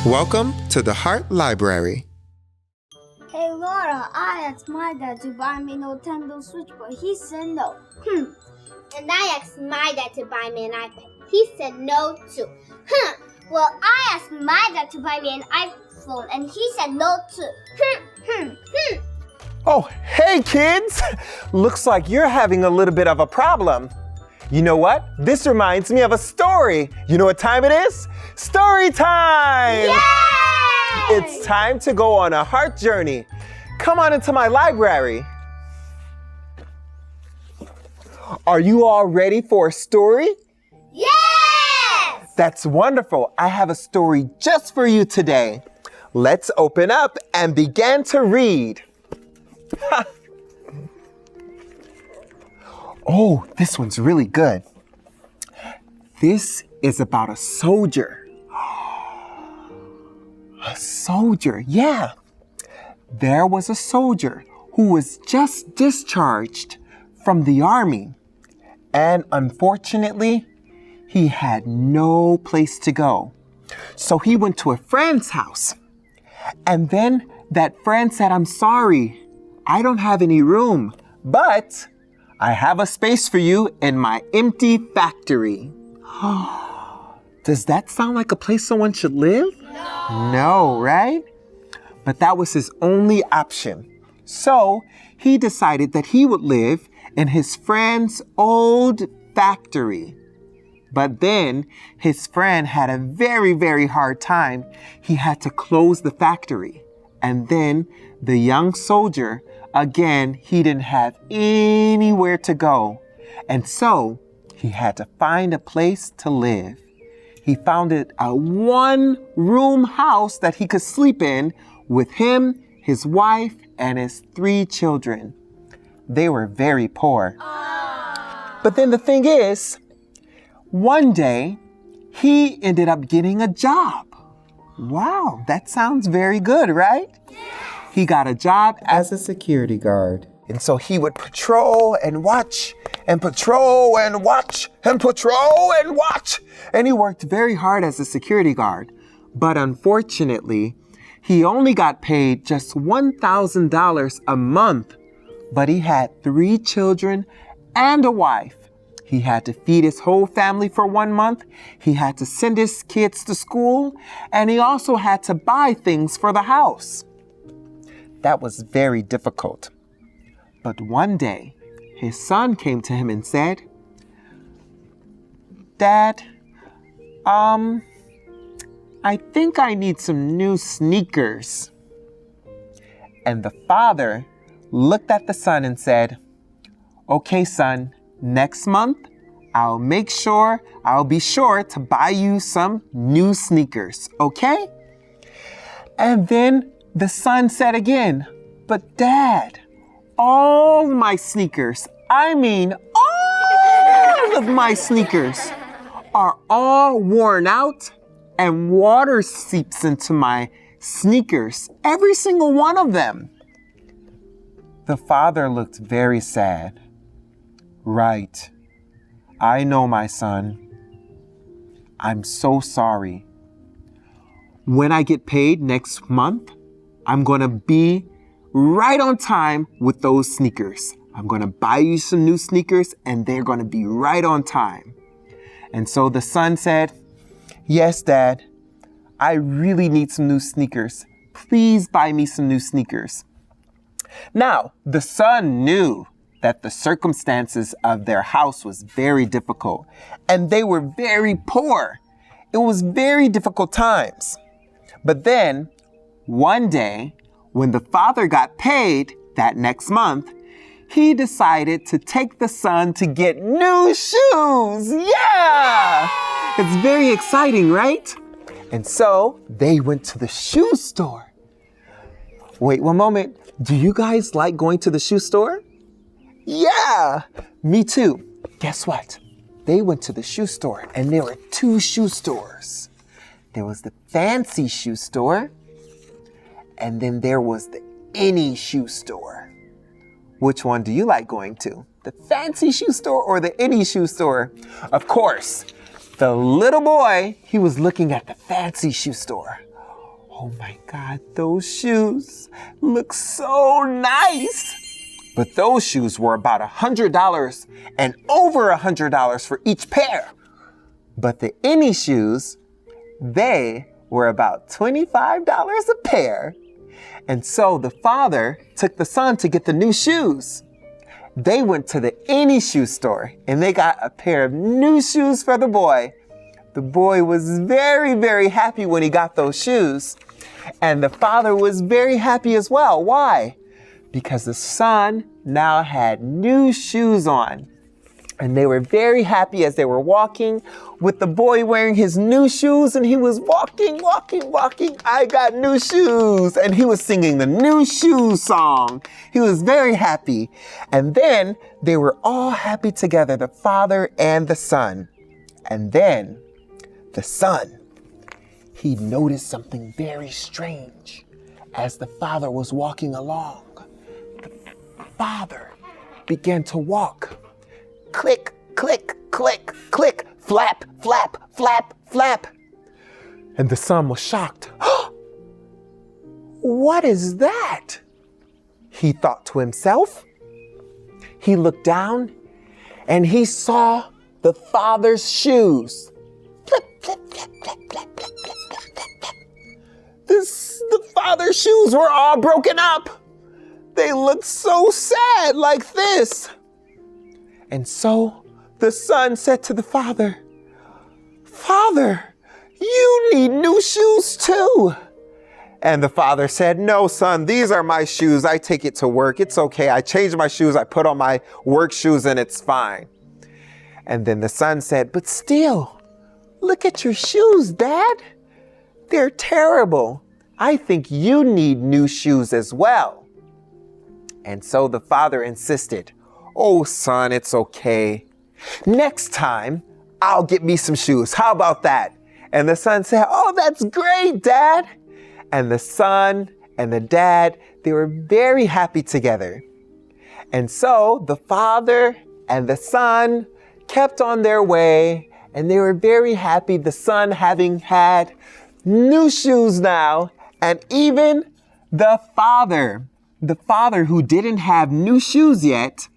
Welcome to the Heart Library. Hey Laura, I asked my dad to buy me a Nintendo Switch, but he said no. And I asked my dad to buy me an iPad. He said no too. Well, I asked my dad to buy me an iPhone, and he said no too. Oh, hey kids! Looks like you're having a little bit of a problem. You know what? This reminds me of a story. You know what time it is? Story time! Yay! It's time to go on a heart journey. Come on into my library. Are you all ready for a story? Yes! That's wonderful. I have a story just for you today. Let's open up and begin to read. Oh, this one's really good. This is about a soldier. A soldier, yeah. There was a soldier who was just discharged from the army. And unfortunately, he had no place to go. So he went to a friend's house. And then that friend said, "I'm sorry, I don't have any room, but I have a space for you in my empty factory." Does that sound like a place someone should live? No, right? But that was his only option. So he decided that he would live in his friend's old factory. But then his friend had a very, very hard time. He had to close the factory. And then the young soldier, again, he didn't have anywhere to go. And so he had to find a place to live. He found a one-room house that he could sleep in with him, his wife, and his 3 children. They were very poor. But then the thing is, one day, he ended up getting a job. Wow, that sounds very good, right? He got a job as a security guard. And so he would patrol and watch and patrol and watch and patrol and watch. And he worked very hard as a security guard. But unfortunately, he only got paid just $1,000 a month. But he had 3 children and a wife. He had to feed his whole family for 1 month. He had to send his kids to school. And he also had to buy things for the house. That was very difficult. But one day, his son came to him and said, "Dad, I think I need some new sneakers." And the father looked at the son and said, "Okay, son, next month, I'll be sure to buy you some new sneakers, okay?" And then the son said again, "But Dad, all my sneakers, I mean all of my sneakers are all worn out and water seeps into my sneakers, every single one of them." The father looked very sad. "Right. I know, my son. I'm so sorry. When I get paid next month, I'm going to be right on time with those sneakers. I'm going to buy you some new sneakers and they're going to be right on time." And so the son said, "Yes, Dad, I really need some new sneakers. Please buy me some new sneakers." Now, the son knew that the circumstances of their house was very difficult and they were very poor. It was very difficult times. But then one day, when the father got paid that next month, he decided to take the son to get new shoes. Yeah! It's very exciting, right? And so they went to the shoe store. Wait one moment. Do you guys like going to the shoe store? Yeah, me too. Guess what? They went to the shoe store and there were 2 shoe stores. There was the fancy shoe store and then there was the any shoe store. Which one do you like going to? The fancy shoe store or the any shoe store? Of course, the little boy, he was looking at the fancy shoe store. Oh my God, those shoes look so nice. But those shoes were about $100 and over $100 for each pair. But the any shoes, they were about $25 a pair. And so the father took the son to get the new shoes. They went to the any shoe store and they got a pair of new shoes for the boy. The boy was very, very happy when he got those shoes. And the father was very happy as well. Why? Because the son now had new shoes on. And they were very happy as they were walking with the boy wearing his new shoes. And he was walking. I got new shoes. And he was singing the new shoes song. He was very happy. And then they were all happy together, the father and the son. And then the son, he noticed something very strange as the father was walking along. The father began to walk. Click, click, click, click, flap, flap, flap, flap. And the son was shocked. What is that? He thought to himself. He looked down and he saw the father's shoes. Flip, flip, flip, flip, flip, flip, flip, flip, flip. The father's shoes were all broken up. They looked so sad like this. And so the son said to the father, "Father, you need new shoes too." And the father said, "No, son, these are my shoes. I take it to work. It's okay. I change my shoes. I put on my work shoes and it's fine." And then the son said, "But still, look at your shoes, Dad. They're terrible. I think you need new shoes as well." And so the father insisted, "Oh, son, it's okay. Next time, I'll get me some shoes. How about that?" And the son said, "Oh, that's great, Dad." And the son and the dad, they were very happy together. And so the father and the son kept on their way, and they were very happy, the son having had new shoes now, and even the father who didn't have new shoes yet,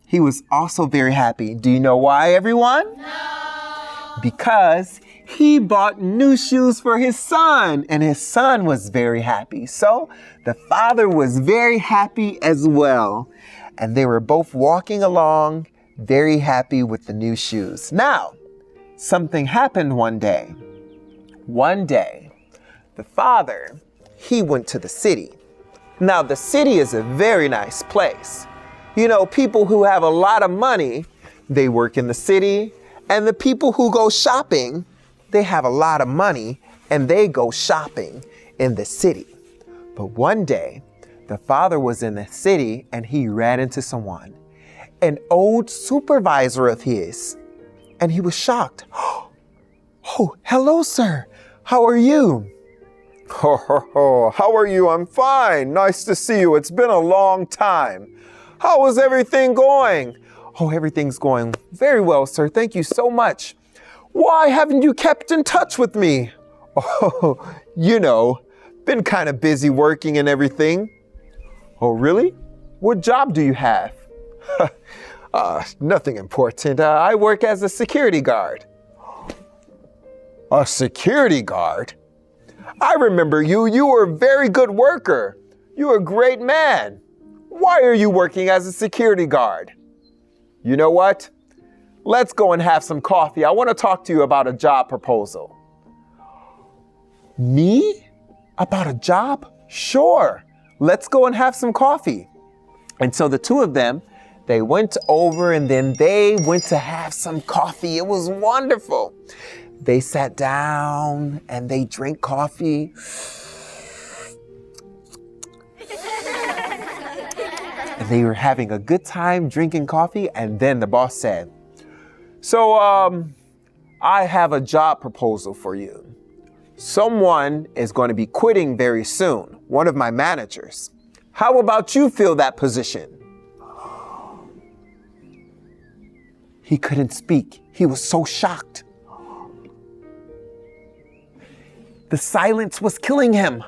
he was also very happy. Do you know why, everyone? No. Because he bought new shoes for his son, and his son was very happy. So the father was very happy as well. And they were both walking along, very happy with the new shoes. Now, something happened one day. One day, the father, he went to the city. Now, the city is a very nice place. You know, people who have a lot of money, they work in the city, and the people who go shopping, they have a lot of money and they go shopping in the city. But one day, the father was in the city and he ran into someone, an old supervisor of his, and he was shocked. "Oh, hello, sir. How are you?" How are you? I'm fine. Nice to see you. It's been a long time. How is everything going? "Oh, everything's going very well, sir. Thank you so much." Why haven't you kept in touch with me? "Oh, you know, been kind of busy working and everything." "Oh, really? What job do you have?" Nothing important. I work as a security guard." "A security guard? I remember you. You were a very good worker. You're a great man. Why are you working as a security guard?" You know what? Let's go and have some coffee. I want to talk to you about a job proposal." "Me? About a job? Sure. Let's go and have some coffee." And so the two of them, they went over and then they went to have some coffee. It was wonderful. They sat down and they drank coffee. And they were having a good time drinking coffee. And then the boss said, "So, I have a job proposal for you. Someone is going to be quitting very soon, one of my managers. How about you fill that position?" He couldn't speak. He was so shocked. The silence was killing him.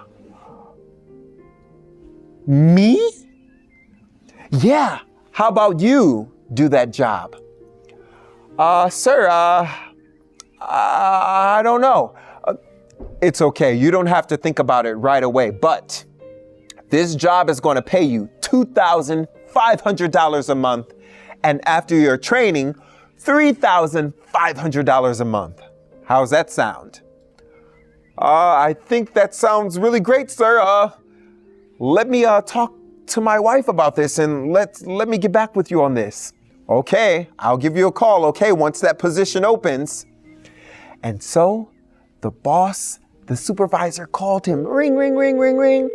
Me? Yeah, how about you do that job? Sir, I don't know. It's okay, you don't have to think about it right away, but this job is going to pay you $2,500 a month, and after your training, $3,500 a month. How's that sound? I think that sounds really great, sir. Let me talk to my wife about this and let me get back with you on this. Okay, I'll give you a call, okay, once that position opens. And so the boss, the supervisor called him. Ring, ring, ring, ring, ring.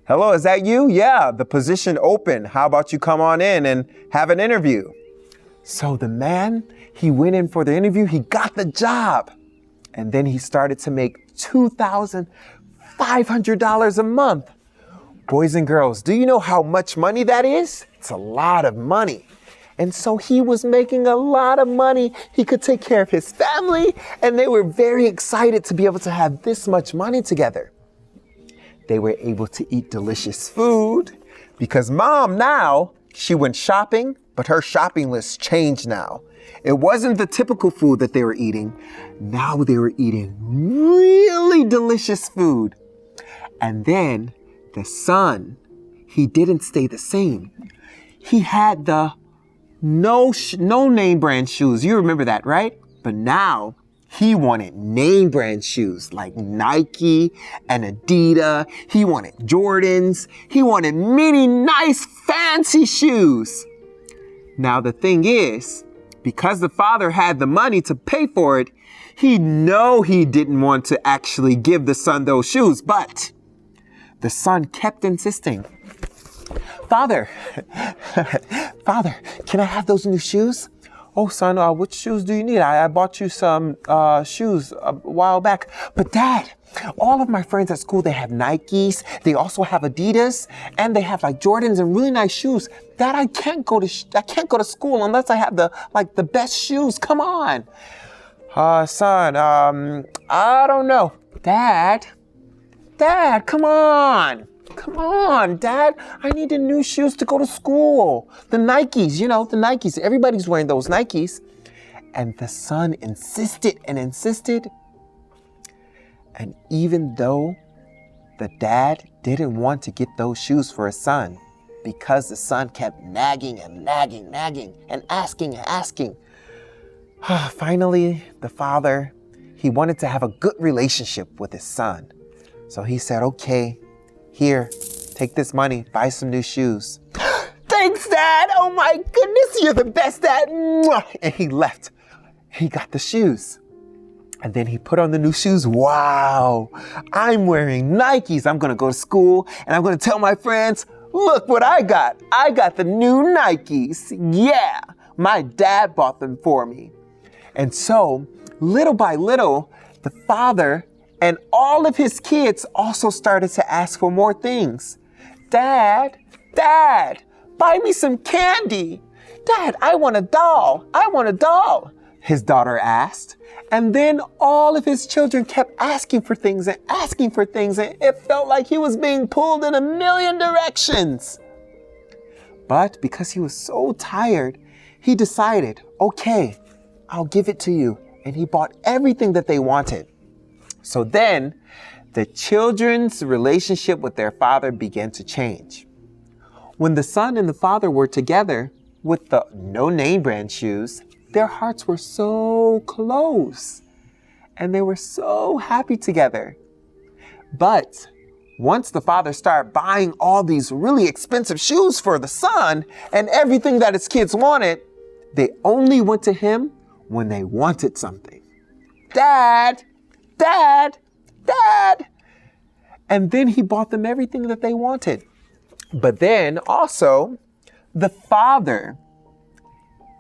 Hello, is that you? Yeah, the position open. How about you come on in and have an interview? So the man, he went in for the interview. He got the job. And then he started to make $2,500 a month. Boys and girls, do you know how much money that is? It's a lot of money. And so he was making a lot of money. He could take care of his family, and they were very excited to be able to have this much money together. They were able to eat delicious food because mom now, she went shopping, but her shopping list changed now. It wasn't the typical food that they were eating. Now they were eating really delicious food. And then the son, he didn't stay the same. He had the no name brand shoes. You remember that, right? But now he wanted name brand shoes like Nike and Adidas. He wanted Jordans. He wanted many nice fancy shoes. Now the thing is, because the father had the money to pay for it, he didn't want to actually give the son those shoes, but the son kept insisting. Father, can I have those new shoes? Oh, son, which shoes do you need? I bought you some shoes a while back. But Dad, all of my friends at school, they have Nikes. They also have Adidas, and they have like Jordans and really nice shoes. Dad, I can't go to school unless I have the best shoes. Come on, son. I don't know, Dad, come on. Come on, Dad. I need the new shoes to go to school. The Nikes, the Nikes. Everybody's wearing those Nikes. And the son insisted and insisted. And even though the dad didn't want to get those shoes for his son, because the son kept nagging and asking. Finally, the father, he wanted to have a good relationship with his son. So he said, okay, here, take this money, buy some new shoes. Thanks, Dad. Oh my goodness, you're the best, Dad. And he left. He got the shoes. And then he put on the new shoes. Wow, I'm wearing Nikes. I'm going to go to school and I'm going to tell my friends, look what I got. I got the new Nikes. Yeah, my dad bought them for me. And so, little by little, the father and all of his kids also started to ask for more things. Dad, buy me some candy. Dad, I want a doll. His daughter asked. And then all of his children kept asking for things, and it felt like he was being pulled in a million directions. But because he was so tired, he decided, okay, I'll give it to you. And he bought everything that they wanted. So then, the children's relationship with their father began to change. When the son and the father were together with the no name brand shoes, their hearts were so close and they were so happy together. But once the father started buying all these really expensive shoes for the son and everything that his kids wanted, they only went to him when they wanted something. Dad. And then he bought them everything that they wanted. But then also, the father,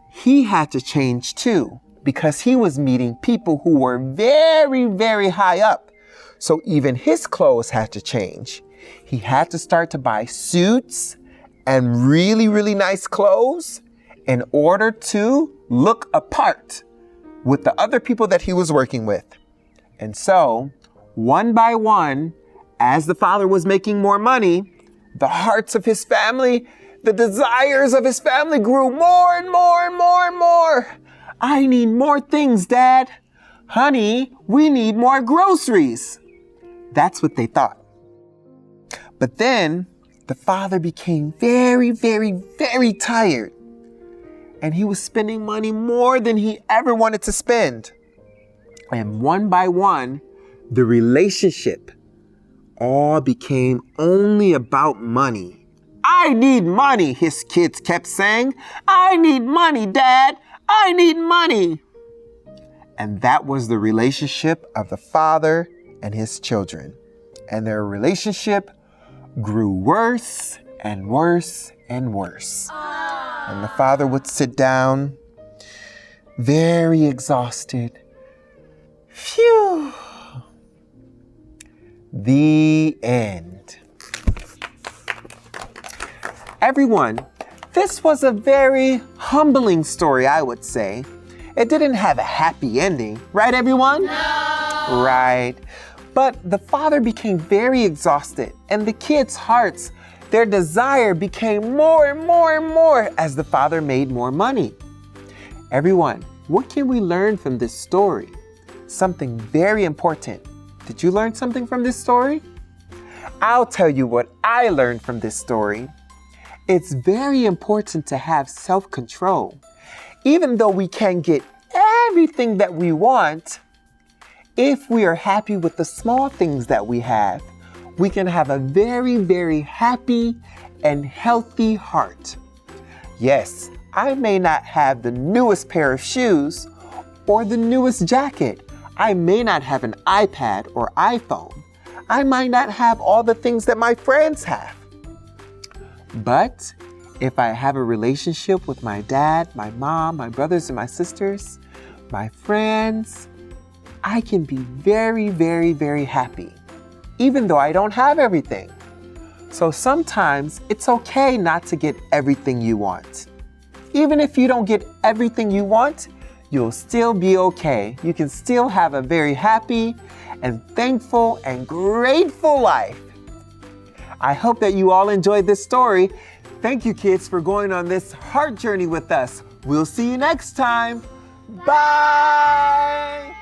he had to change too, because he was meeting people who were very, very high up. So even his clothes had to change. He had to start to buy suits and really, really nice clothes in order to look apart with the other people that he was working with. And so one by one, as the father was making more money, the hearts of his family, the desires of his family grew more and more and more and more. I need more things, Dad. Honey, we need more groceries. That's what they thought. But then the father became very, very, very tired. And he was spending money more than he ever wanted to spend. And one by one, the relationship all became only about money. I need money, his kids kept saying. I need money, Dad. I need money. And that was the relationship of the father and his children. And their relationship grew worse and worse and worse. And the father would sit down, very exhausted. Phew. The end. Everyone, this was a very humbling story, I would say. It didn't have a happy ending, right, everyone? No. Right. But the father became very exhausted, and the kids' hearts, their desire became more and more and more as the father made more money. Everyone, what can we learn from this story? Something very important. Did you learn something from this story? I'll tell you what I learned from this story. It's very important to have self-control. Even though we can't get everything that we want, if we are happy with the small things that we have, we can have a very, very happy and healthy heart. Yes, I may not have the newest pair of shoes or the newest jacket. I may not have an iPad or iPhone. I might not have all the things that my friends have. But if I have a relationship with my dad, my mom, my brothers and my sisters, my friends, I can be very, very, very happy, even though I don't have everything. So sometimes it's okay not to get everything you want. Even if you don't get everything you want, you'll still be okay. You can still have a very happy and thankful and grateful life. I hope that you all enjoyed this story. Thank you, kids, for going on this heart journey with us. We'll see you next time. Bye!